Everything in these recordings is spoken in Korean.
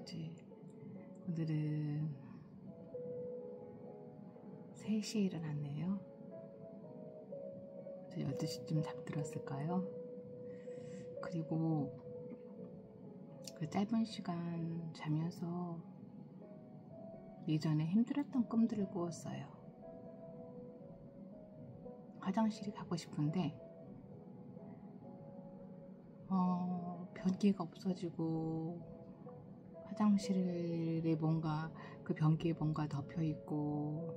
뭐지? 오늘은 3시에 일어났네요. 12시쯤 잠들었을까요? 그리고 그 짧은 시간 자면서 예전에 힘들었던 꿈들을 꾸었어요. 화장실이 가고 싶은데 변기가 없어지고 화장실에 뭔가 그 변기에 뭔가 덮여 있고,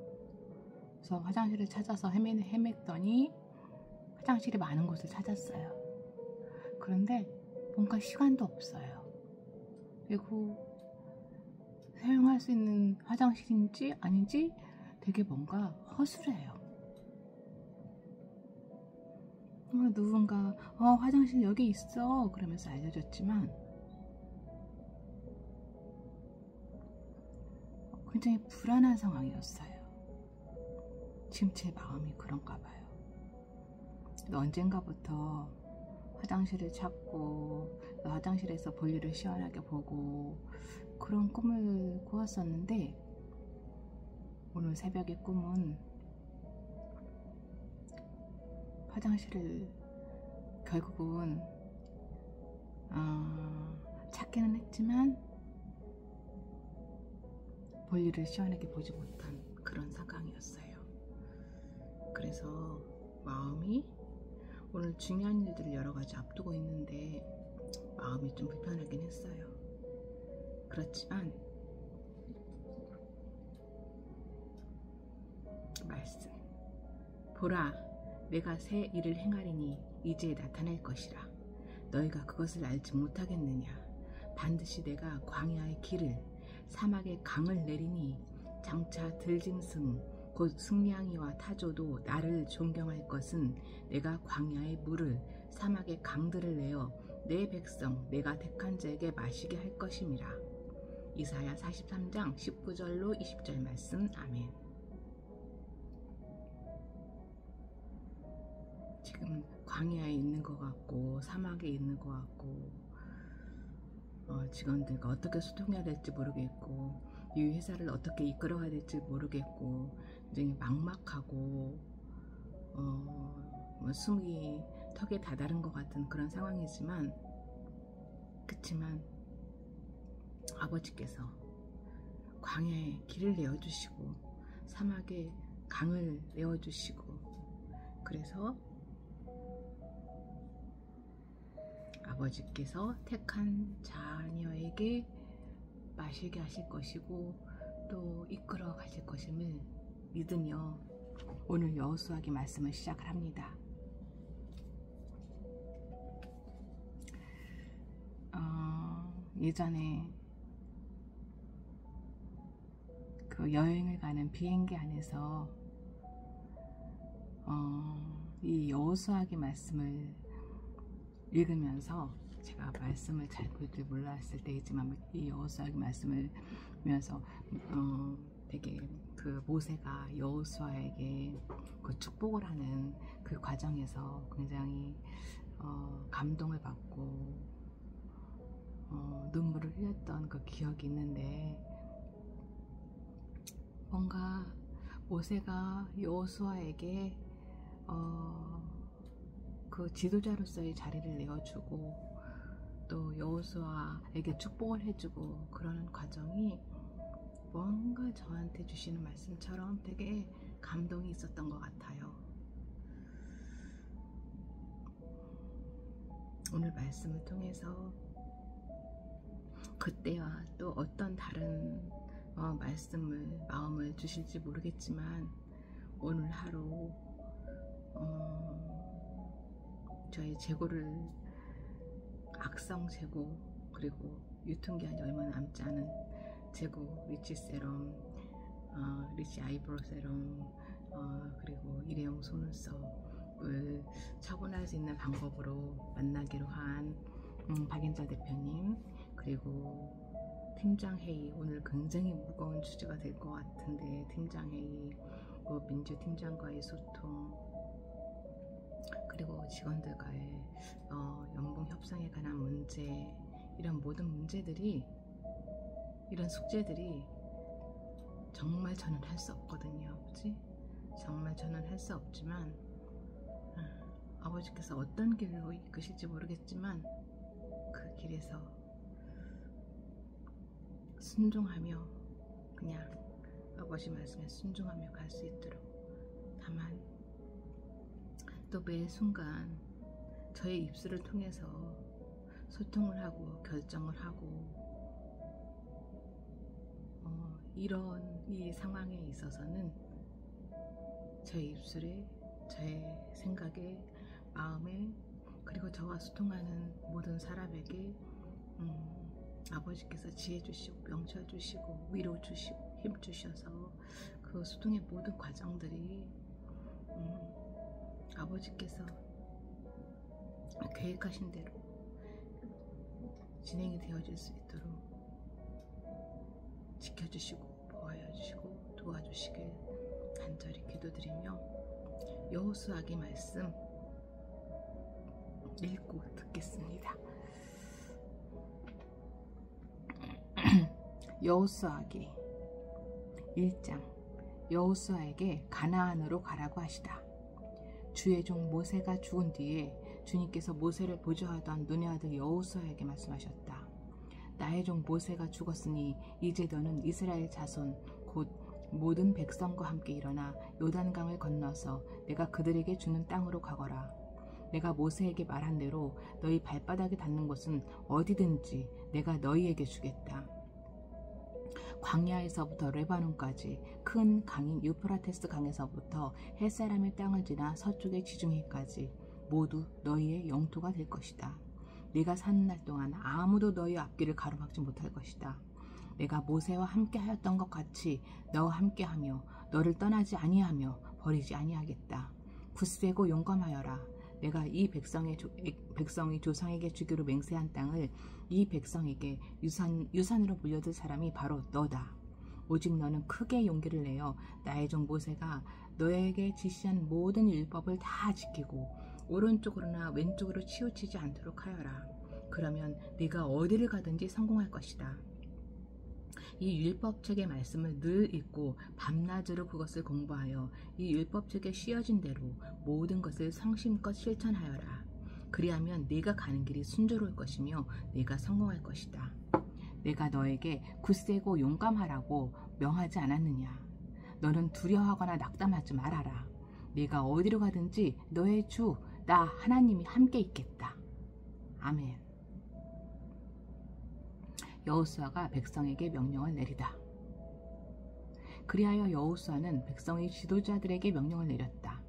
그래서 화장실을 찾아서 헤맸더니 화장실이 많은 곳을 찾았어요. 그런데 뭔가 시간도 없어요. 그리고 사용할 수 있는 화장실인지 아닌지 되게 뭔가 허술해요. 누군가 화장실 여기 있어 그러면서 알려줬지만 굉장히 불안한 상황이었어요. 지금 제 마음이 그런가 봐요. 언젠가부터 화장실을 찾고 화장실에서 볼일을 시원하게 보고 그런 꿈을 꾸었었는데, 오늘 새벽의 꿈은 화장실을 결국은 찾기는 했지만 볼일을 시원하게 보지 못한 그런 상황이었어요. 그래서 마음이, 오늘 중요한 일들을 여러 가지 앞두고 있는데 마음이 좀 불편하긴 했어요. 그렇지만 말씀, 보라, 내가 새 일을 행하리니 이제 나타날 것이라. 너희가 그것을 알지 못하겠느냐? 반드시 내가 광야의 길을, 사막의 강을 내리니 장차 들짐승 곧 승냥이와 타조도 나를 존경할 것은 내가 광야의 물을, 사막의 강들을 내어 내 백성 내가 택한 자에게 마시게 할 것임이라. 이사야 43장 19절로 20절 말씀. 아멘. 지금 광야에 있는 것 같고 사막에 있는 것 같고, 직원들과 어떻게 소통해야 될지 모르겠고, 이 회사를 어떻게 이끌어가야 될지 모르겠고, 굉장히 막막하고 숨이 턱에 다다른 것 같은 그런 상황이지만, 그치만 아버지께서 광야에 길을 내어주시고 사막에 강을 내어주시고, 그래서 아버지께서 택한 자녀에게 마시게 하실 것이고 또 이끌어 가실 것임을 믿으며 오늘 여호수아기 말씀을 시작을 합니다. 예전에 그 여행을 가는 비행기 안에서 이 여호수아기 말씀을 읽으면서, 제가 말씀을 잘 볼 줄 몰랐을 때이지만 이 여호수아기 말씀을 보면서 되게 그 모세가 여호수아에게 그 축복을 하는 그 과정에서 굉장히 감동을 받고 눈물을 흘렸던 그 기억이 있는데, 뭔가 모세가 여호수아에게 그 지도자로서의 자리를 내어주고 또 여호수아에게 축복을 해주고 그러는 과정이 뭔가 저한테 주시는 말씀처럼 되게 감동이 있었던 것 같아요. 오늘 말씀을 통해서 그때와 또 어떤 다른 마음을 주실지 모르겠지만, 오늘 하루 저의 재고를, 악성 재고, 그리고 유통기한이 얼마 남지 않은 재고, 리치 세럼, 리치 아이브로우 세럼, 그리고 일회용 속눈썹을 처분할 수 있는 방법으로 만나기로 한 박인자 대표님, 그리고 팀장회의, 오늘 굉장히 무거운 주제가 될 것 같은데 팀장회의, 민주팀장과의 소통, 그리고 직원들과의 연봉 협상에 관한 문제, 이런 모든 문제들이 이런 숙제들이 정말 저는 할 수 없거든요. 아버지. 정말 저는 할 수 없지만 아버지께서 어떤 길로 이끄실지 모르겠지만 그 길에서 순종하며 그냥 아버지 말씀에 순종하며 갈 수 있도록, 다만 또 매 순간 저의 입술을 통해서 소통을 하고 결정을 하고 이런 이 상황에 있어서는 저의 입술에, 저의 생각에, 마음에, 그리고 저와 소통하는 모든 사람에게 아버지께서 지혜 주시고 명철 주시고 위로 주시고 힘 주셔서 그 소통의 모든 과정들이 아버지께서 계획하신 대로 진행이 되어질 수 있도록 지켜주시고 보호해주시고 도와주시길 간절히 기도드리며 여호수아기 말씀 읽고 듣겠습니다. 여호수아기 1장. 여호수아에게 가나안으로 가라고 하시다. 주의 종 모세가 죽은 뒤에 주님께서 모세를 보좌하던 눈의 아들 여호수아에게 말씀하셨다. 나의 종 모세가 죽었으니 이제 너는 이스라엘 자손 곧 모든 백성과 함께 일어나 요단강을 건너서 내가 그들에게 주는 땅으로 가거라. 내가 모세에게 말한 대로 너희 발바닥에 닿는 곳은 어디든지 내가 너희에게 주겠다. 광야에서부터 레바논까지 큰 강인 유프라테스 강에서부터 햇사람의 땅을 지나 서쪽의 지중해까지 모두 너희의 영토가 될 것이다. 네가 사는 날 동안 아무도 너희 앞길을 가로막지 못할 것이다. 내가 모세와 함께 하였던 것 같이 너와 함께하며 너를 떠나지 아니하며 버리지 아니하겠다. 굳세고 용감하여라. 내가 이 백성이 조상에게 주기로 맹세한 땅을 이 백성에게 유산으로 물려줄 사람이 바로 너다. 오직 너는 크게 용기를 내어 나의 종 모세가 너에게 지시한 모든 율법을 다 지키고 오른쪽으로나 왼쪽으로 치우치지 않도록 하여라. 그러면 네가 어디를 가든지 성공할 것이다. 이 율법책의 말씀을 늘 읽고 밤낮으로 그것을 공부하여 이 율법책에 씌어진 대로 모든 것을 성심껏 실천하여라. 그리하면 네가 가는 길이 순조로울 것이며 네가 성공할 것이다. 내가 너에게 굳세고 용감하라고 명하지 않았느냐? 너는 두려워하거나 낙담하지 말아라. 네가 어디로 가든지 너의 주 나 하나님이 함께 있겠다. 아멘. 여호수아가 백성에게 명령을 내리다. 그리하여 여호수아는 백성의 지도자들에게 명령을 내렸다.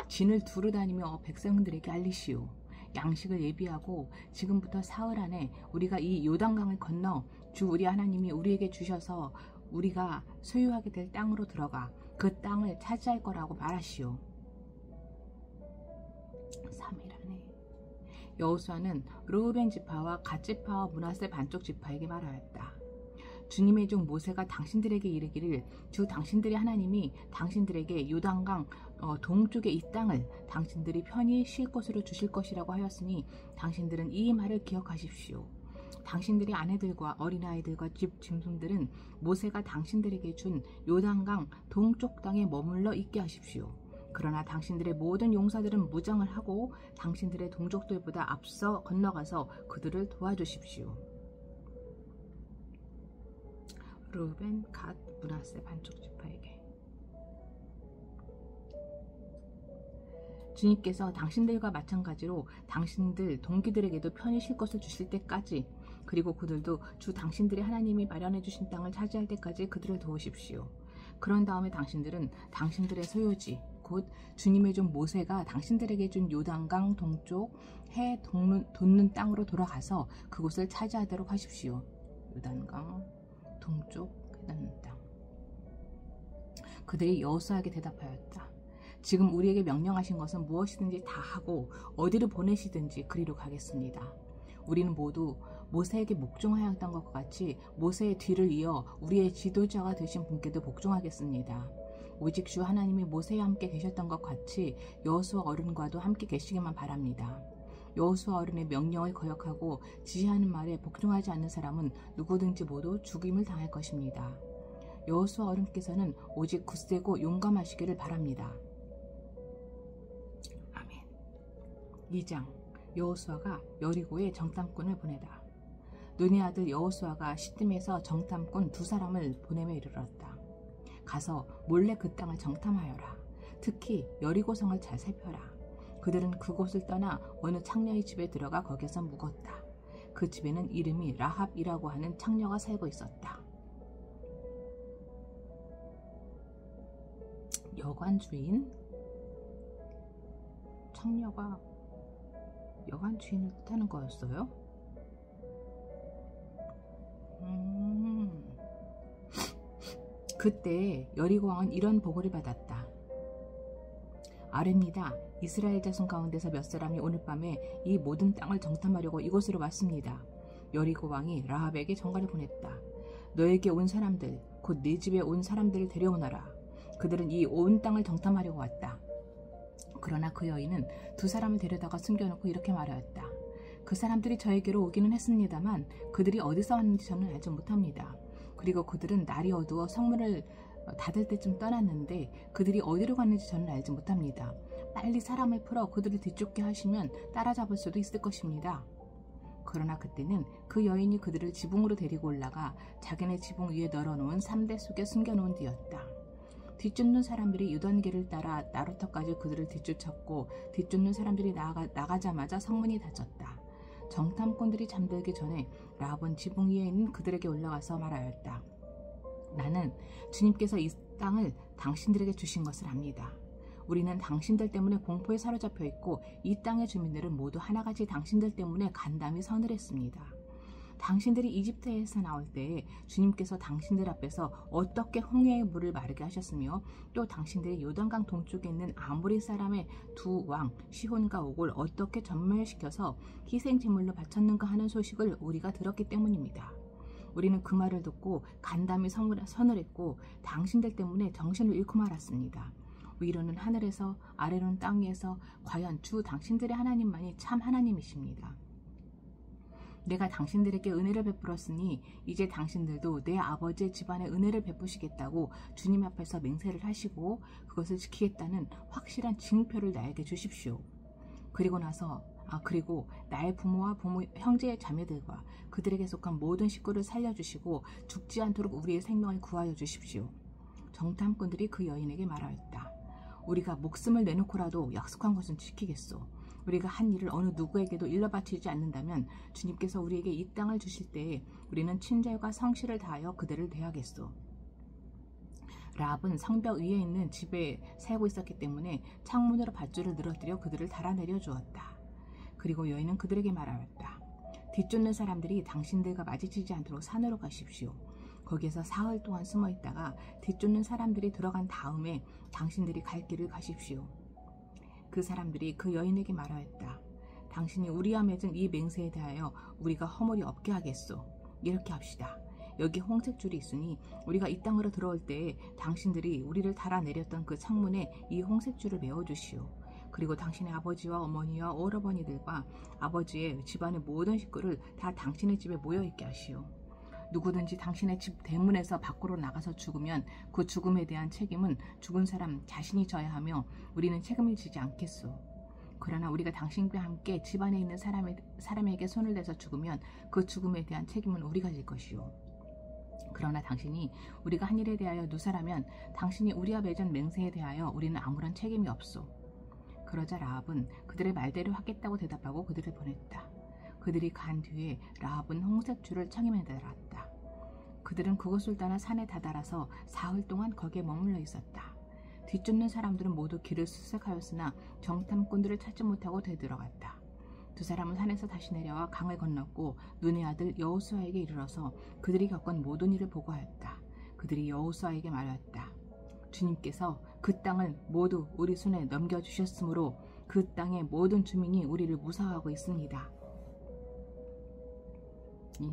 진을 두루 다니며 백성들에게 알리시오. 양식을 예비하고 지금부터 사흘 안에 우리가 이 요단강을 건너 주 우리 하나님이 우리에게 주셔서 우리가 소유하게 될 땅으로 들어가 그 땅을 차지할 거라고 말하시오. 3일 안에 여호수아는 르우벤 지파와 갓 지파와 므낫세 반쪽 지파에게 말하였다. 주님의 종 모세가 당신들에게 이르기를 주 당신들의 하나님이 당신들에게 요단강 동쪽의 이 땅을 당신들이 편히 쉴 곳으로 주실 것이라고 하였으니 당신들은 이 말을 기억하십시오. 당신들의 아내들과 어린아이들과 집 짐승들은 모세가 당신들에게 준 요단강 동쪽 땅에 머물러 있게 하십시오. 그러나 당신들의 모든 용사들은 무장을 하고 당신들의 동족들보다 앞서 건너가서 그들을 도와주십시오. 르우벤, 갓, 므낫세 반쪽 지파에게. 주님께서 당신들과 마찬가지로 당신들 동기들에게도 편히 쉴 것을 주실 때까지, 그리고 그들도 주 당신들의 하나님이 마련해 주신 땅을 차지할 때까지 그들을 도우십시오. 그런 다음에 당신들은 당신들의 소유지 곧 주님의 종 모세가 당신들에게 준 요단강 동쪽 해 돋는 땅으로 돌아가서 그곳을 차지하도록 하십시오. 요단강 동쪽 해 돋는 땅. 그들이 여호수아에게 대답하였다. 지금 우리에게 명령하신 것은 무엇이든지 다 하고 어디를 보내시든지 그리로 가겠습니다. 우리는 모두 모세에게 복종하였던 것과 같이 모세의 뒤를 이어 우리의 지도자가 되신 분께도 복종하겠습니다. 오직 주 하나님이 모세와 함께 계셨던 것 같이 여호수아 어른과도 함께 계시기만 바랍니다. 여호수아 어른의 명령을 거역하고 지시하는 말에 복종하지 않는 사람은 누구든지 모두 죽임을 당할 것입니다. 여호수아 어른께서는 오직 굳세고 용감하시기를 바랍니다. 아멘. 2장 여호수아가 여리고에 정탐꾼을 보내다. 눈의 아들 여호수아가 시딤에서 정탐꾼 2사람을 보내며 이르렀다. 가서 몰래 그 땅을 정탐하여라. 특히 여리고성을 잘 살펴라. 그들은 그곳을 떠나 어느 창녀의 집에 들어가 거기서 묵었다. 그 집에는 이름이 라합이라고 하는 창녀가 살고 있었다. 여관 주인? 창녀가 여관 주인을 뜻하는 거였어요? 그때 여리고 왕은 이런 보고를 받았다. 아뢰입니다. 이스라엘 자손 가운데서 몇 사람이 오늘 밤에 이 모든 땅을 정탐하려고 이곳으로 왔습니다. 여리고 왕이 라합에게 전가를 보냈다. 너에게 온 사람들, 곧 네 집에 온 사람들을 데려오너라. 그들은 이 온 땅을 정탐하려고 왔다. 그러나 그 여인은 2사람을 데려다가 숨겨놓고 이렇게 말하였다. 그 사람들이 저에게로 오기는 했습니다만 그들이 어디서 왔는지 저는 알지 못합니다. 그리고 그들은 날이 어두워 성문을 닫을 때쯤 떠났는데 그들이 어디로 갔는지 저는 알지 못합니다. 빨리 사람을 풀어 그들을 뒤쫓게 하시면 따라잡을 수도 있을 것입니다. 그러나 그때는 그 여인이 그들을 지붕으로 데리고 올라가 자기네 지붕 위에 널어놓은 삼대 속에 숨겨놓은 뒤였다. 뒤쫓는 사람들이 유단길을 따라 나루터까지 그들을 뒤쫓았고 뒤쫓는 사람들이 나가자마자 성문이 닫혔다. 정탐꾼들이 잠들기 전에 라합은 지붕 위에 있는 그들에게 올라가서 말하였다. 나는 주님께서 이 땅을 당신들에게 주신 것을 압니다. 우리는 당신들 때문에 공포에 사로잡혀 있고 이 땅의 주민들은 모두 하나같이 당신들 때문에 간담이 서늘했습니다. 당신들이 이집트에서 나올 때에 주님께서 당신들 앞에서 어떻게 홍해의 물을 마르게 하셨으며 또 당신들이 요단강 동쪽에 있는 아모리 사람의 2왕 시혼과 옥을 어떻게 전멸시켜서 희생제물로 바쳤는가 하는 소식을 우리가 들었기 때문입니다. 우리는 그 말을 듣고 간담이 서늘했고 당신들 때문에 정신을 잃고 말았습니다. 위로는 하늘에서 아래로는 땅 위에서 과연 주 당신들의 하나님만이 참 하나님이십니다. 내가 당신들에게 은혜를 베풀었으니 이제 당신들도 내 아버지의 집안에 은혜를 베푸시겠다고 주님 앞에서 맹세를 하시고 그것을 지키겠다는 확실한 징표를 나에게 주십시오. 그리고 나의 부모와 형제의 자매들과 그들에게 속한 모든 식구를 살려주시고 죽지 않도록 우리의 생명을 구하여 주십시오. 정탐꾼들이 그 여인에게 말하였다. 우리가 목숨을 내놓고라도 약속한 것은 지키겠소. 우리가 한 일을 어느 누구에게도 일러 바치지 않는다면 주님께서 우리에게 이 땅을 주실 때에 우리는 친절과 성실을 다하여 그들을 대하겠소. 라합은 성벽 위에 있는 집에 살고 있었기 때문에 창문으로 밧줄을 늘어뜨려 그들을 달아내려 주었다. 그리고 여인은 그들에게 말하였다. 뒤쫓는 사람들이 당신들과 마주치지 않도록 산으로 가십시오. 거기에서 사흘 동안 숨어 있다가 뒤쫓는 사람들이 들어간 다음에 당신들이 갈 길을 가십시오. 그 사람들이 그 여인에게 말하였다. 당신이 우리와 맺은 이 맹세에 대하여 우리가 허물이 없게 하겠소. 이렇게 합시다. 여기 홍색줄이 있으니 우리가 이 땅으로 들어올 때에 당신들이 우리를 달아내렸던 그 창문에 이 홍색줄을 메어주시오. 그리고 당신의 아버지와 어머니와 오라버니들과 아버지의 집안의 모든 식구를 다 당신의 집에 모여있게 하시오. 누구든지 당신의 집 대문에서 밖으로 나가서 죽으면 그 죽음에 대한 책임은 죽은 사람 자신이 져야 하며 우리는 책임을 지지 않겠소. 그러나 우리가 당신과 함께 집안에 있는 사람에게 손을 대서 죽으면 그 죽음에 대한 책임은 우리가 질 것이오. 그러나 당신이 우리가 한 일에 대하여 누사라면 당신이 우리와 맺은 맹세에 대하여 우리는 아무런 책임이 없소. 그러자 라합은 그들의 말대로 하겠다고 대답하고 그들을 보냈다. 그들이 간 뒤에 라합은 홍색줄을 청에 매달았다. 그들은 그곳을 떠나 산에 다다라서 사흘 동안 거기에 머물러 있었다. 뒤쫓는 사람들은 모두 길을 수색하였으나 정탐꾼들을 찾지 못하고 되돌아갔다. 2사람은 산에서 다시 내려와 강을 건넜고 눈의 아들 여호수아에게 이르러서 그들이 겪은 모든 일을 보고하였다. 그들이 여호수아에게 말하였다. 주님께서 그 땅을 모두 우리 손에 넘겨주셨으므로 그 땅의 모든 주민이 우리를 무사하고 있습니다. 이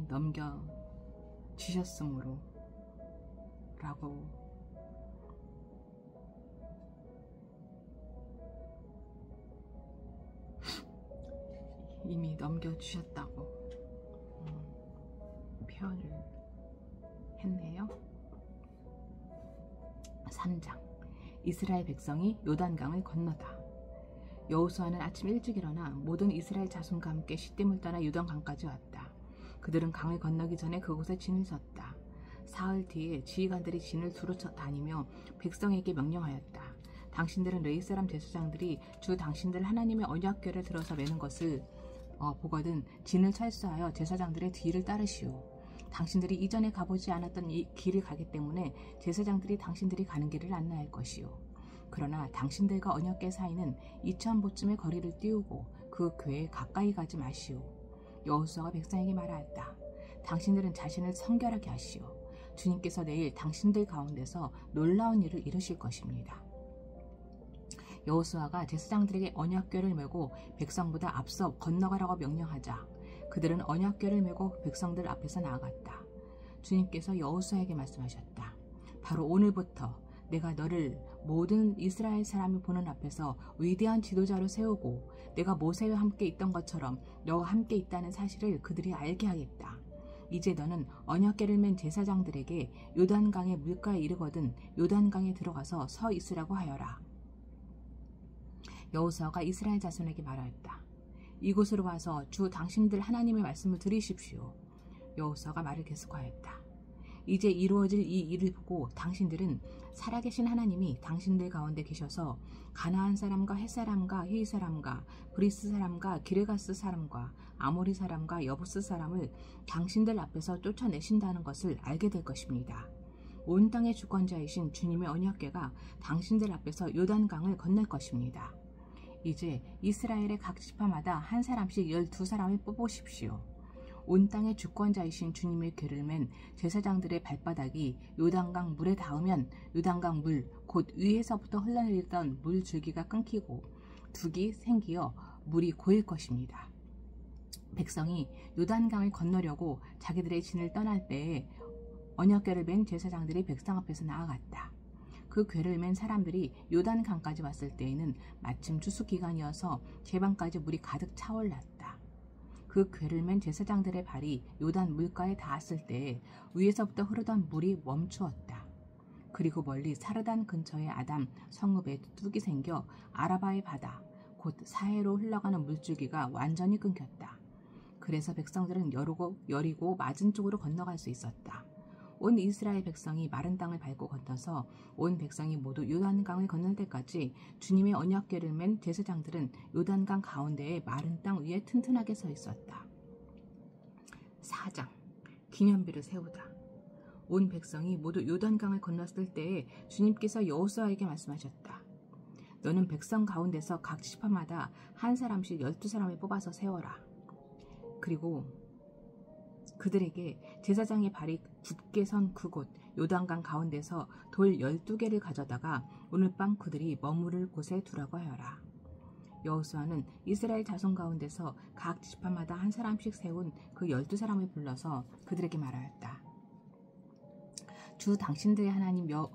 넘겨주셨으므로 라고 이미 넘겨주셨다고 표현을 했네요. 3장. 이스라엘 백성이 요단강을 건너다. 여호수아는 아침 일찍 일어나 모든 이스라엘 자손과 함께 시딤을 떠나 요단강까지 왔다. 그들은 강을 건너기 전에 그곳에 진을 섰다. 사흘 뒤에 지휘관들이 진을 두루 다니며 백성에게 명령하였다. 당신들은 레위 사람 제사장들이 주 당신들 하나님의 언약궤를 들어서 매는 것을 보거든 진을 철수하여 제사장들의 뒤를 따르시오. 당신들이 이전에 가보지 않았던 이 길을 가기 때문에 제사장들이 당신들이 가는 길을 안내할 것이오. 그러나 당신들과 언약궤 사이는 2000보쯤의 거리를 띄우고 그 궤에 가까이 가지 마시오. 여호수아가 백성에게 말하였다. 당신들은 자신을 성결하게 하시오. 주님께서 내일 당신들 가운데서 놀라운 일을 이루실 것입니다. 여호수아가 제사장들에게 언약궤를 메고 백성보다 앞서 건너가라고 명령하자 그들은 언약궤를 메고 백성들 앞에서 나아갔다. 주님께서 여호수아에게 말씀하셨다. 바로 오늘부터 내가 너를 모든 이스라엘 사람이 보는 앞에서 위대한 지도자로 세우고 내가 모세와 함께 있던 것처럼 너와 함께 있다는 사실을 그들이 알게 하겠다. 이제 너는 언약궤를 맨 제사장들에게 요단강의 물가에 이르거든 요단강에 들어가서 서 있으라고 하여라. 여호수아가 이스라엘 자손에게 말하였다. 이곳으로 와서 주 당신들 하나님의 말씀을 들으십시오. 여호수아가 말을 계속하였다. 이제 이루어질 이 일을 보고 당신들은 살아계신 하나님이 당신들 가운데 계셔서 가나안 사람과 헷 사람과 히위 사람과 브리스 사람과 기르가스 사람과 아모리 사람과 여부스 사람을 당신들 앞에서 쫓아내신다는 것을 알게 될 것입니다. 온 땅의 주권자이신 주님의 언약궤가 당신들 앞에서 요단강을 건널 것입니다. 이제 이스라엘의 각 지파마다 한 사람씩 12사람을 뽑으십시오. 온 땅의 주권자이신 주님의 궤를 맨 제사장들의 발바닥이 요단강 물에 닿으면 요단강 물 곧 위에서부터 흘러내리던 물 줄기가 끊기고 둑이 생기어 물이 고일 것입니다. 백성이 요단강을 건너려고 자기들의 진을 떠날 때에 언약궤를 맨 제사장들이 백성 앞에서 나아갔다. 그 궤를 맨 사람들이 요단강까지 왔을 때에는 마침 추수기간이어서 제방까지 물이 가득 차올랐다. 그 궤를 맨 제사장들의 발이 요단 물가에 닿았을 때에 위에서부터 흐르던 물이 멈추었다. 그리고 멀리 사르단 근처의 아담 성읍에 뚝이 생겨 아라바의 바다 곧 사해로 흘러가는 물줄기가 완전히 끊겼다. 그래서 백성들은 여리고 맞은 쪽으로 건너갈 수 있었다. 온 이스라엘 백성이 마른 땅을 밟고 건너서 온 백성이 모두 요단강을 건널 때까지 주님의 언약궤를 맨 제사장들은 요단강 가운데에 마른 땅 위에 튼튼하게 서 있었다. 4장. 기념비를 세우다. 온 백성이 모두 요단강을 건넜을 때에 주님께서 여호수아에게 말씀하셨다. 너는 백성 가운데서 각 지파마다 한 사람씩 12사람을 뽑아서 세워라. 그리고 그들에게 제사장의 발이 굳게 선 그곳 요단강 가운데서 돌 12개를 가져다가 오늘 밤 그들이 머무를 곳에 두라고 하여라. 여호수아는 이스라엘 자손 가운데서 각 지파마다 한 사람씩 세운 그 12사람을 불러서 그들에게 말하였다. 주 당신들의 하나님의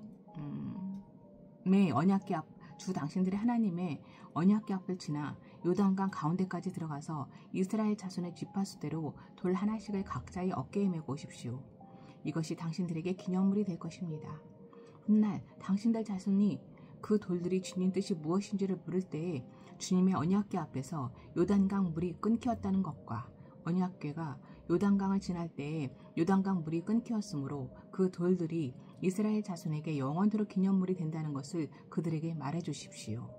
언약궤 앞을 지나 요단강 가운데까지 들어가서 이스라엘 자손의 지파수대로 돌 하나씩을 각자의 어깨에 메고 오십시오. 이것이 당신들에게 기념물이 될 것입니다. 훗날 당신들 자손이 그 돌들이 주님 뜻이 무엇인지를 물을 때에 주님의 언약궤 앞에서 요단강 물이 끊겼다는 것과 언약궤가 요단강을 지날 때에 요단강 물이 끊겼으므로 그 돌들이 이스라엘 자손에게 영원토록 기념물이 된다는 것을 그들에게 말해 주십시오.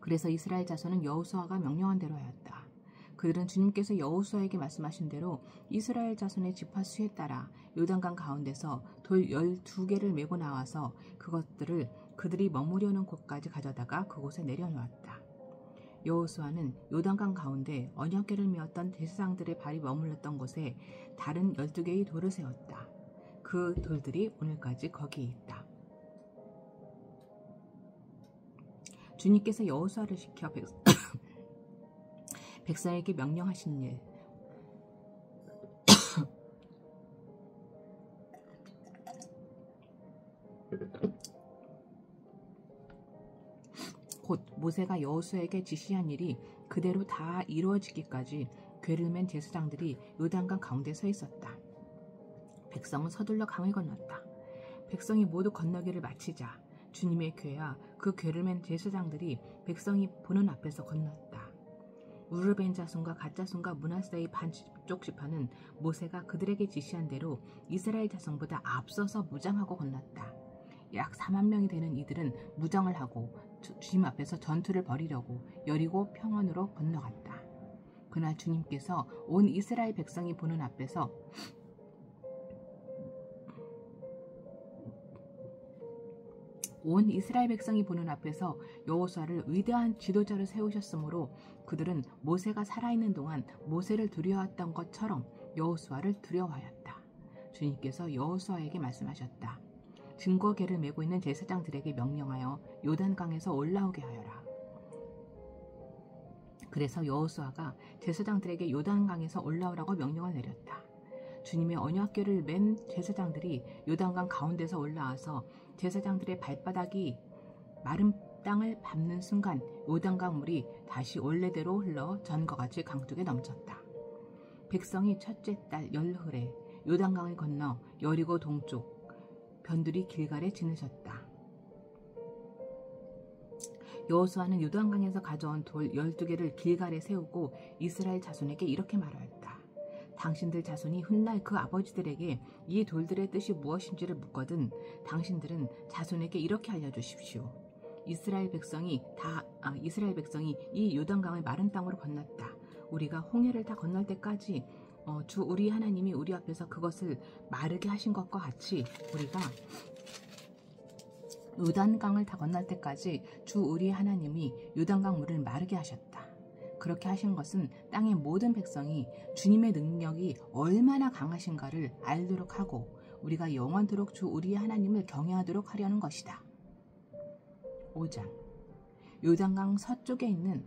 그래서 이스라엘 자손은 여호수아가 명령한 대로 하였다. 그들은 주님께서 여호수아에게 말씀하신 대로 이스라엘 자손의 지파 수에 따라 요단강 가운데서 돌 12개를 메고 나와서 그것들을 그들이 머무려는 곳까지 가져다가 그곳에 내려놓았다. 여호수아는 요단강 가운데 언약궤를 메었던 제사장들의 발이 머물렀던 곳에 다른 12개의 돌을 세웠다. 그 돌들이 오늘까지 거기에 있다. 주님께서 여호수아를 시켜 백성에게 명령하신 일 곧 모세가 여호수아에게 지시한 일이 그대로 다 이루어지기까지 궤를 맨 제사장들이 요단강 가운데 서 있었다. 백성은 서둘러 강을 건넜다. 백성이 모두 건너기를 마치자 주님의 궤와 그 궤를 맨 제사장들이 백성이 보는 앞에서 건넜다. 우르벤 자손과 갓 자손과 므낫세의 반쪽 지파는 모세가 그들에게 지시한 대로 이스라엘 자손보다 앞서서 무장하고 건넜다. 약 4만 명이 되는 이들은 무장을 하고 주님 앞에서 전투를 벌이려고 여리고 평원으로 건너갔다. 그날 주님께서 온 이스라엘 백성이 보는 앞에서 여호수아를 위대한 지도자로 세우셨으므로 그들은 모세가 살아있는 동안 모세를 두려워했던 것처럼 여호수아를 두려워하였다. 주님께서 여호수아에게 말씀하셨다. 증거궤를 메고 있는 제사장들에게 명령하여 요단강에서 올라오게 하여라. 그래서 여호수아가 제사장들에게 요단강에서 올라오라고 명령을 내렸다. 주님의 언약궤를 맨 제사장들이 요단강 가운데서 올라와서 제사장들의 발바닥이 마른 땅을 밟는 순간 요단강 물이 다시 원래대로 흘러 전과 같이 강둑에 넘쳤다. 백성이 첫째 달 열흘에 요단강을 건너 여리고 동쪽 변두리 길갈에 지내셨다. 여호수아는 요단강에서 가져온 돌 12개를 길갈에 세우고 이스라엘 자손에게 이렇게 말하였다. 당신들 자손이 훗날 그 아버지들에게 이 돌들의 뜻이 무엇인지를 묻거든 당신들은 자손에게 이렇게 알려주십시오. 이스라엘 백성이 이 요단강을 마른 땅으로 건넜다. 우리가 홍해를 다 건널 때까지 주 우리 하나님이 우리 앞에서 그것을 마르게 하신 것과 같이 우리가 요단강을 다 건널 때까지 주 우리 하나님이 요단강 물을 마르게 하셨다. 그렇게 하신 것은 땅의 모든 백성이 주님의 능력이 얼마나 강하신가를 알도록 하고 우리가 영원토록 주 우리 하나님을 경외하도록 하려는 것이다. 5장 요단강 서쪽에 있는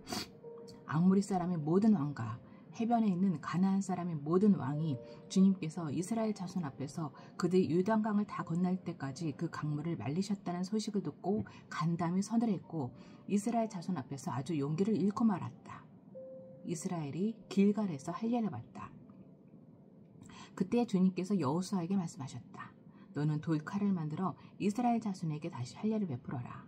아모리 사람의 모든 왕과 해변에 있는 가나안 사람의 모든 왕이 주님께서 이스라엘 자손 앞에서 그들이 요단강을 다 건널 때까지 그 강물을 말리셨다는 소식을 듣고 간담이 서늘했고 이스라엘 자손 앞에서 아주 용기를 잃고 말았다. 이스라엘이 길갈에서 할례를 받다. 그때 주님께서 여호수아에게 말씀하셨다. 너는 돌칼을 만들어 이스라엘 자손에게 다시 할례를 베풀어라.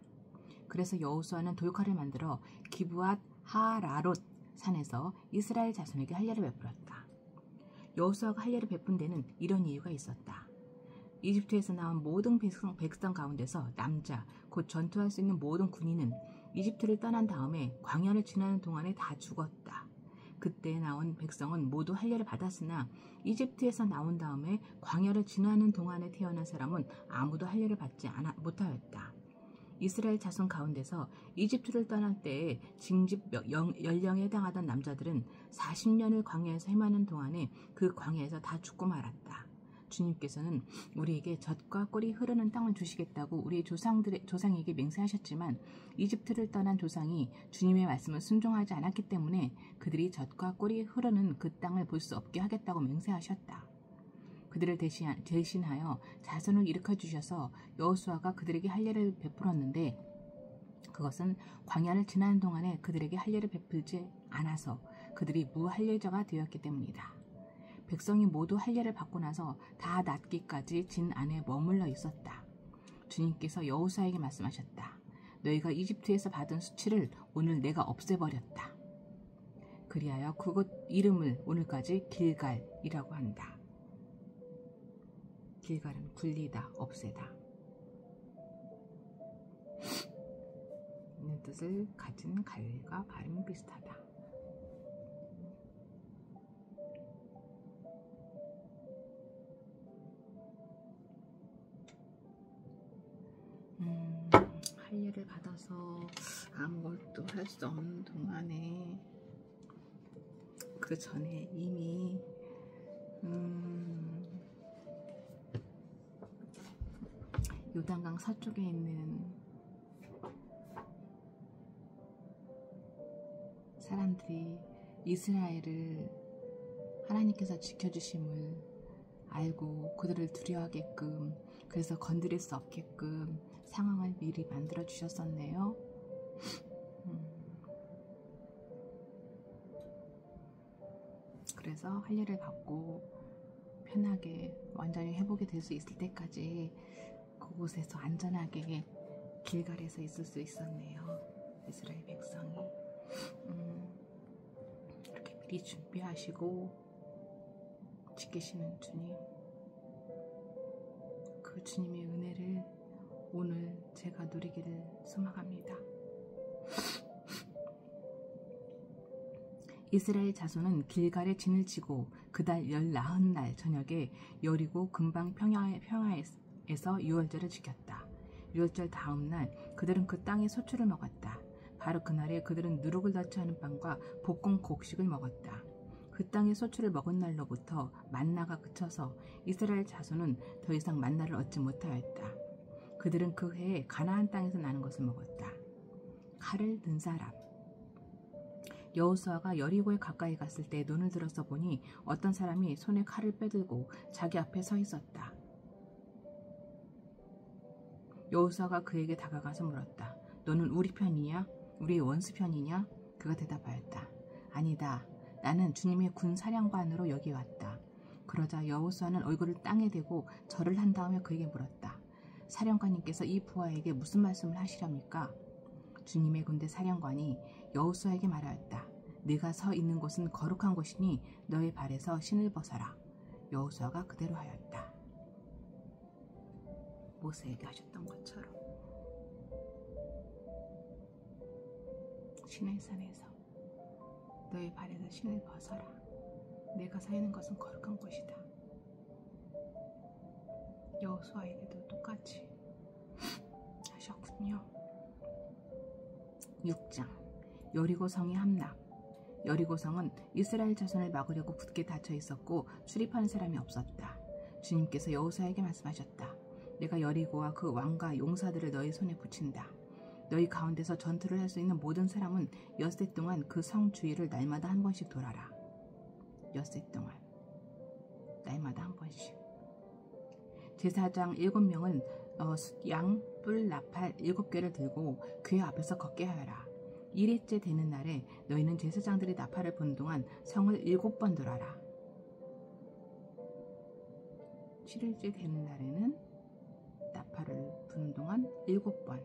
그래서 여호수아는 돌칼을 만들어 기브앗 하라롯 산에서 이스라엘 자손에게 할례를 베풀었다. 여호수아가 할례를 베푼 데는 이런 이유가 있었다. 이집트에서 나온 모든 백성 가운데서 남자, 곧 전투할 수 있는 모든 군인은 이집트를 떠난 다음에 광야를 지나는 동안에 다 죽었다. 그때 나온 백성은 모두 할례를 받았으나 이집트에서 나온 다음에 광야를 지나는 동안에 태어난 사람은 아무도 할례를 받지 못하였다. 이스라엘 자손 가운데서 이집트를 떠날 때에 징집 연령에 해당하던 남자들은 40년을 광야에서 헤매는 동안에 그 광야에서 다 죽고 말았다. 주님께서는 우리에게 젖과 꿀이 흐르는 땅을 주시겠다고 우리 조상에게 맹세하셨지만 이집트를 떠난 조상이 주님의 말씀을 순종하지 않았기 때문에 그들이 젖과 꿀이 흐르는 그 땅을 볼 수 없게 하겠다고 맹세하셨다. 그들을 대신하여 자손을 일으켜 주셔서 여호수아가 그들에게 할례를 베풀었는데 그것은 광야를 지나는 동안에 그들에게 할례를 베풀지 않아서 그들이 무할례자가 되었기 때문이다. 백성이 모두 할례를 받고 나서 다 낫기까지 진 안에 머물러 있었다. 주님께서 여호수아에게 말씀하셨다. 너희가 이집트에서 받은 수치를 오늘 내가 없애버렸다. 그리하여 그곳 이름을 오늘까지 길갈이라고 한다. 길갈은 굴리다, 없애다 있는 뜻을 가진 갈과 발음 비슷하다. 할례를 받아서 아무것도 할 수 없는 동안에 그 전에 이미 요단강 서쪽에 있는 사람들이 이스라엘을 하나님께서 지켜주심을 알고 그들을 두려워하게끔 그래서 건드릴 수 없게끔 상황을 미리 만들어 주셨었네요. 그래서 할례를 받고 편하게 완전히 회복이 될 수 있을 때까지 그곳에서 안전하게 길갈에서 있을 수 있었네요. 이스라엘 백성이 이렇게 미리 준비하시고 지키시는 주님, 그 주님의 은혜를 오늘 제가 누리기를 소망합니다. 이스라엘 자손은 길갈에 진을 치고 그달 19날 저녁에 여리고 근방 평야에서 유월절을 지켰다. 유월절 다음날 그들은 그 땅의 소출을 먹었다. 바로 그날에 그들은 누룩을 넣지 않은 빵과 볶은 곡식을 먹었다. 그 땅의 소출을 먹은 날로부터 만나가 그쳐서 이스라엘 자손은 더 이상 만나를 얻지 못하였다. 그들은 그 해에 가나안 땅에서 나는 것을 먹었다. 칼을 든 사람. 여호수아가 여리고에 가까이 갔을 때 눈을 들어서 보니 어떤 사람이 손에 칼을 빼들고 자기 앞에 서 있었다. 여호수아가 그에게 다가가서 물었다. 너는 우리 편이냐? 우리의 원수 편이냐? 그가 대답하였다. 아니다. 나는 주님의 군 사령관으로 여기 왔다. 그러자 여호수아는 얼굴을 땅에 대고 절을 한 다음에 그에게 물었다. 사령관님께서 이 부하에게 무슨 말씀을 하시렵니까? 주님의 군대 사령관이 여호수아에게 말하였다. 네가 서 있는 곳은 거룩한 곳이니 너의 발에서 신을 벗어라. 여호수아가 그대로 하였다. 모세에게 하셨던 것처럼 시내산에서 너의 발에서 신을 벗어라. 내가 서 있는 것은 거룩한 곳이다. 여호수아에게도 똑같이 하셨군요. 6장 여리고성의 함락. 여리고성은 이스라엘 자손을 막으려고 굳게 닫혀 있었고 출입하는 사람이 없었다. 주님께서 여호수아에게 말씀하셨다. 내가 여리고와 그 왕과 용사들을 너희 손에 붙인다. 너희 가운데서 전투를 할 수 있는 모든 사람은 엿새 동안 그 성 주위를 날마다 한 번씩 돌아라. 엿새 동안 날마다 한 번씩. 제사장 7명은 양, 뿔, 나팔 7개를 들고 궤 앞에서 걷게 하여라. 1일째 되는 날에 너희는 제사장들이 나팔을 부는 동안 성을 7번 돌아라. 7일째 되는 날에는 나팔을 부는 동안 7번.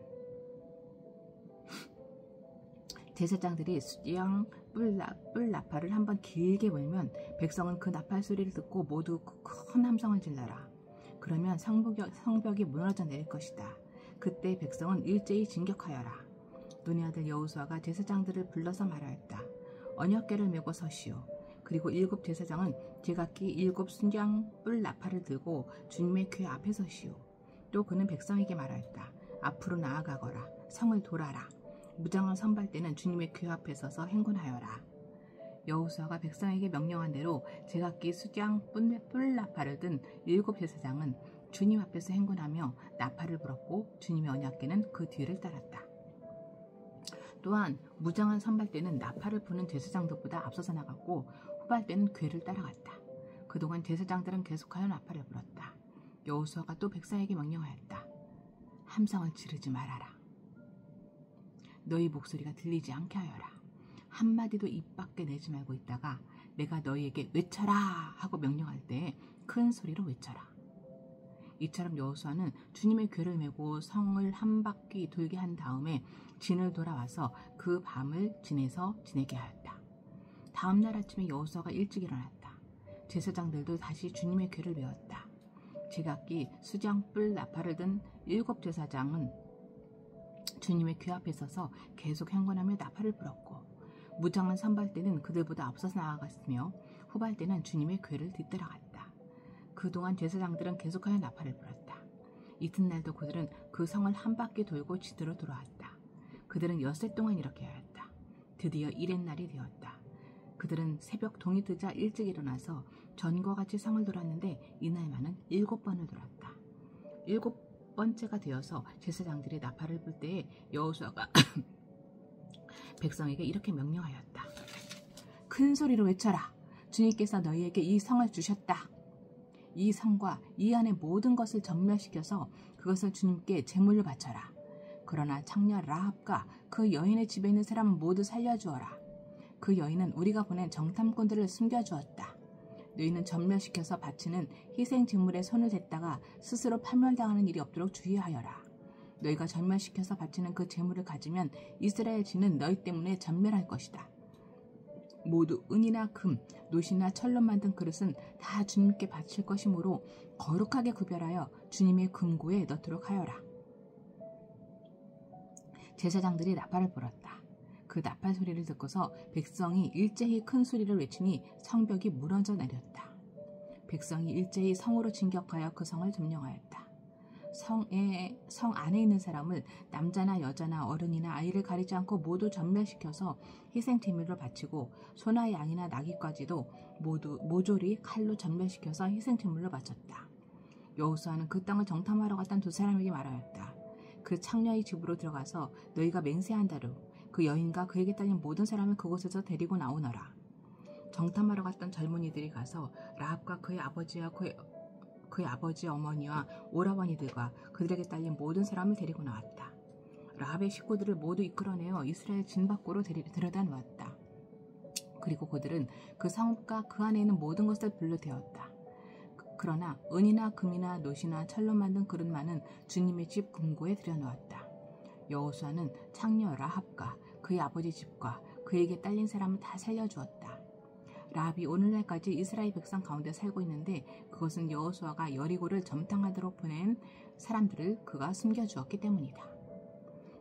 제사장들이 양, 뿔, 나팔을 한번 길게 불면 백성은 그 나팔 소리를 듣고 모두 큰 함성을 질러라. 그러면 성벽이 무너져 내릴 것이다. 그때 백성은 일제히 진격하여라. 눈의 아들 여호수아가 제사장들을 불러서 말하였다. 언약궤를 메고 서시오. 그리고 7 제사장은 제각기 7 순양 뿔 나팔을 들고 주님의 궤 앞에 서시오. 또 그는 백성에게 말하였다. 앞으로 나아가거라. 성을 돌아라. 무장한 선발대는 주님의 궤 앞에 서서 행군하여라. 여호수아가 백성에게 명령한 대로 제각기 수장 뿔 나팔을 든 7 제사장은 주님 앞에서 행군하며 나팔을 불었고 주님의 언약궤는 그 뒤를 따랐다. 또한 무장한 선발대는 나팔을 부는 제사장들보다 앞서서 나갔고 후발대는 궤를 따라갔다. 그동안 제사장들은 계속하여 나팔을 불었다. 여호수아가 또 백성에게 명령하였다. 함성을 지르지 말아라. 너희 목소리가 들리지 않게 하여라. 한마디도 입 밖에 내지 말고 있다가 내가 너희에게 외쳐라 하고 명령할 때 큰 소리로 외쳐라. 이처럼 여호수아는 주님의 궤를 메고 성을 한 바퀴 돌게 한 다음에 진을 돌아와서 그 밤을 진에서 지내게 하였다. 다음 날 아침에 여호수아가 일찍 일어났다. 제사장들도 다시 주님의 궤를 메었다. 제각기 수장 뿔 나팔을 든 7 제사장은 주님의 궤 앞에 서서 계속 행군하며 나팔을 불었고 무장한 선발대는 그들보다 앞서서 나아갔으며 후발대는 주님의 궤를 뒤따라갔다. 그동안 제사장들은 계속하여 나팔을 불었다. 이튿날도 그들은 그 성을 한 바퀴 돌고 지도로 돌아왔다. 그들은 엿새 동안 이렇게 하였다. 드디어 이렛날이 되었다. 그들은 새벽 동이 뜨자 일찍 일어나서 전과 같이 성을 돌았는데 이날만은 7번을 돌았다. 7번째가 되어서 제사장들이 나팔을 불 때에 여호수아가 백성에게 이렇게 명령하였다. 큰 소리로 외쳐라. 주님께서 너희에게 이 성을 주셨다. 이 성과 이 안의 모든 것을 전멸시켜서 그것을 주님께 제물로 바쳐라. 그러나 창녀 라합과 그 여인의 집에 있는 사람은 모두 살려주어라. 그 여인은 우리가 보낸 정탐꾼들을 숨겨주었다. 너희는 전멸시켜서 바치는 희생 제물에 손을 댔다가 스스로 파멸당하는 일이 없도록 주의하여라. 너희가 전멸시켜서 바치는 그 제물을 가지면 이스라엘 진은 너희 때문에 전멸할 것이다. 모두 은이나 금, 노시나 철로 만든 그릇은 다 주님께 바칠 것이므로 거룩하게 구별하여 주님의 금고에 넣도록 하여라. 제사장들이 나팔을 불었다. 그 나팔 소리를 듣고서 백성이 일제히 큰 소리를 외치니 성벽이 무너져 내렸다. 백성이 일제히 성으로 진격하여 그 성을 점령하였다. 성 안에 있는 사람을 남자나 여자나 어른이나 아이를 가리지 않고 모두 전멸시켜서 희생제물로 바치고 소나 양이나 나귀까지도 모두 모조리 칼로 전멸시켜서 희생제물로 바쳤다. 여호수아는 그 땅을 정탐하러 갔던 두 사람에게 말하였다. 그 창녀의 집으로 들어가서 너희가 맹세한 대로 그 여인과 그에게 딸린 모든 사람을 그곳에서 데리고 나오너라. 정탐하러 갔던 젊은이들이 가서 라합과 그의 아버지와 그의 아버지 어머니와 오라버니들과 그들에게 딸린 모든 사람을 데리고 나왔다. 라합의 식구들을 모두 이끌어내어 이스라엘 진 밖으로 데려다 놓았다. 그리고 그들은 그 성과 그 안에 있는 모든 것을 불러대었다. 그러나 은이나 금이나 노시나 철로 만든 그릇만은 주님의 집 금고에 들여놓았다. 여호수아는 창녀 라합과 그의 아버지 집과 그에게 딸린 사람을 다 살려주었다. 라합이 오늘날까지 이스라엘 백성 가운데 살고 있는데 그것은 여호수아가 여리고를 점탕하도록 보낸 사람들을 그가 숨겨주었기 때문이다.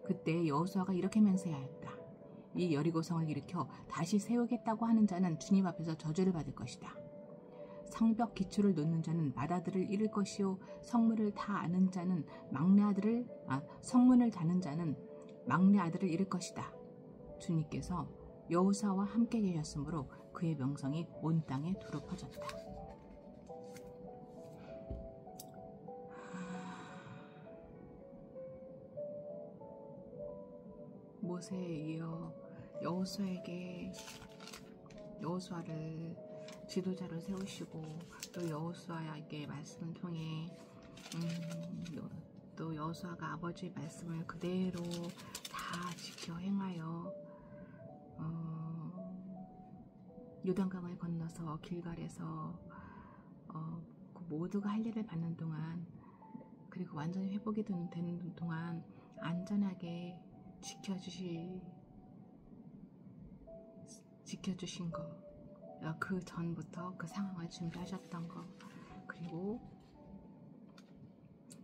그때 여호수아가 이렇게 맹세하였다. 이 여리고성을 일으켜 다시 세우겠다고 하는 자는 주님 앞에서 저주를 받을 것이다. 성벽 기초를 놓는 자는 맏아들을 잃을 것이요 성문을 다는 자는 성문을 다는 자는 막내 아들을 잃을 것이다. 주님께서 여호수아와 함께 계셨으므로 그의 명성이 온 땅에 두루 퍼졌다. 모세에 이어 여호수아를 지도자로 세우시고 또 여호수아에게 말씀을 통해 또 여호수아가 아버지의 말씀을 그대로 다 지켜 행하여 요단강을 건너서 길갈에서 그 모두가 할례를 받는 동안 그리고 완전히 회복이 되는 동안 안전하게 지켜주신 거, 그 전부터 그 상황을 준비하셨던 거, 그리고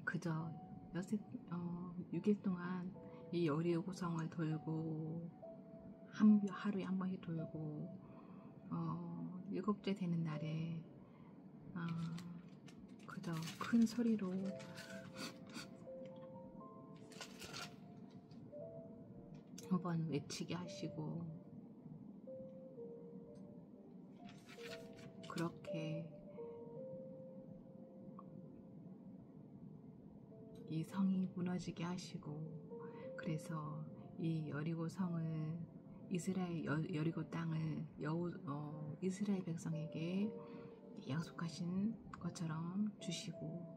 그저 6일 동안 이 여리고성을 돌고 하루에 한 번씩 돌고 7째 되는 날에 그저 큰 소리로 한번 외치게 하시고 그렇게 이 성이 무너지게 하시고 그래서 이 여리고 성을 여리고 땅을 이스라엘 백성에게 약속하신 것처럼 주시고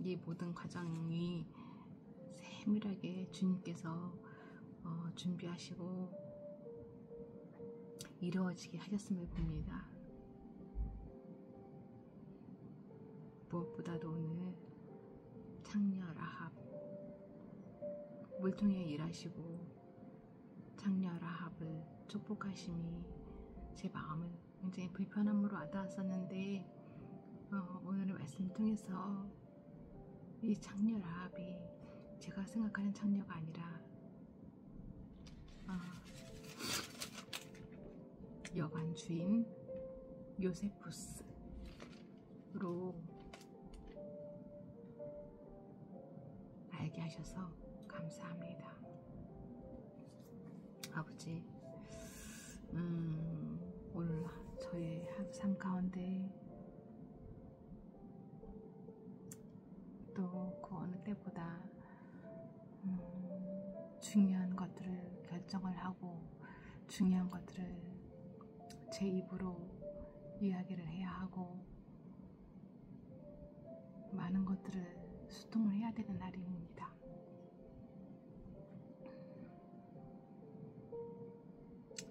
이 모든 과정이 세밀하게 주님께서 준비하시고 이루어지게 하셨음을 봅니다. 무엇보다도 오늘 창녀 라합 물통에 일하시고 창녀 라합을 축복하심이 제 마음을 굉장히 불편함으로 와닿았었는데 오늘의 말씀을 통해서 이 창녀 라합이 제가 생각하는 창녀가 아니라 여관 주인 요세푸스로 알게 하셔서 감사합니다. 아버지, 오늘 저의 삶 가운데 또 그 어느 때보다 중요한 것들을 결정을 하고 중요한 것들을 제 입으로 이야기를 해야 하고 많은 것들을 소통을 해야 되는 날입니다.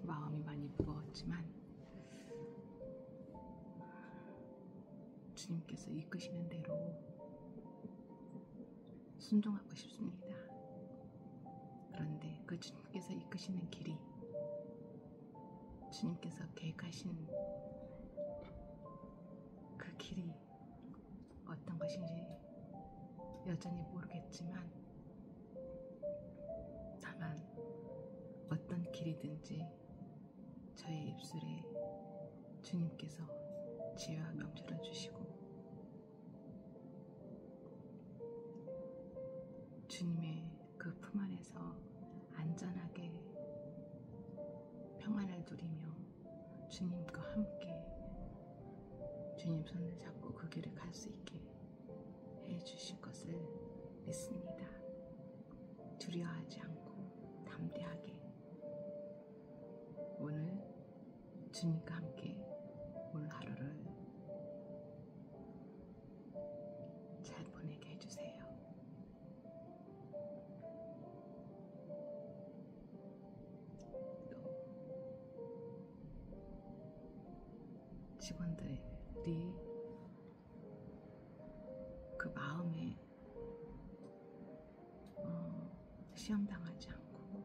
마음이 많이 무거웠지만 주님께서 이끄시는 대로 순종하고 싶습니다. 그런데 그 주님께서 이끄시는 길이 주님께서 계획하신 그 길이 어떤 것인지 여전히 모르겠지만 다만 어떤 길이든지 저의 입술에 주님께서 지혜와 명철을 주시고 주님의 그 품 안에서 안전하게 평안을 누리며 주님과 함께 주님 손을 잡고 그 길을 갈 수 있게 해 주실 것을 믿습니다. 두려워하지 않고 담대하게 오늘 주님과 함께 오늘 하루를 잘 보내게 해주세요. 또 직원들이 그 마음에 시험당하지 않고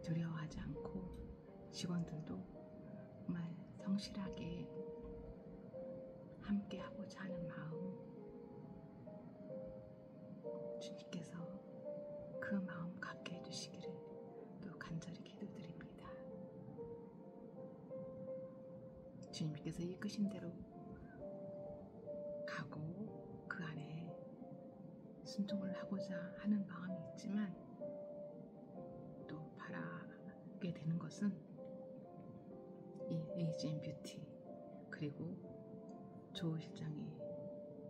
두려워하지 않고 직원들도 정말 성실하게 함께 하고자 하는 마음 주님께서 그 마음 갖게 해주시기를 또 간절히 기도드립니다. 주님께서 이끄신 대로 가고 그 안에 순종을 하고자 하는 마음이 있지만 또 바라게 되는 것은 이 에이지앤 뷰티 그리고 조 실장이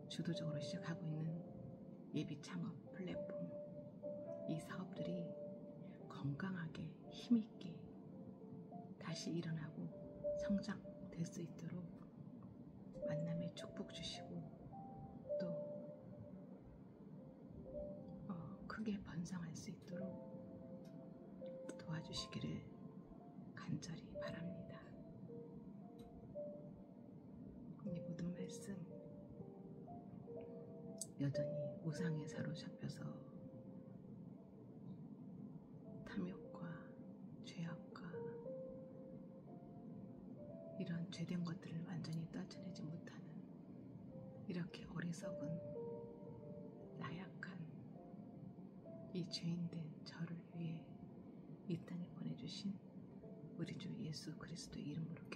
주도적으로 시작하고 있는 예비 창업 플랫폼 이 사업들이 건강하게 힘있게 다시 일어나고 성장될 수 있도록 만남의 축복 주시고 또 크게 번성할 수 있도록 도와주시기를 간절히 바랍니다. 이 모든 말씀 여전히 우상에 사로잡혀서 탐욕과 죄악과 이런 죄된 것들을 완전히 떨쳐내지 못하는 이렇게 어리석은 나약한 이 죄인된 저를 위해 이 땅에 보내주신 우리 주 예수 그리스도의 이름으로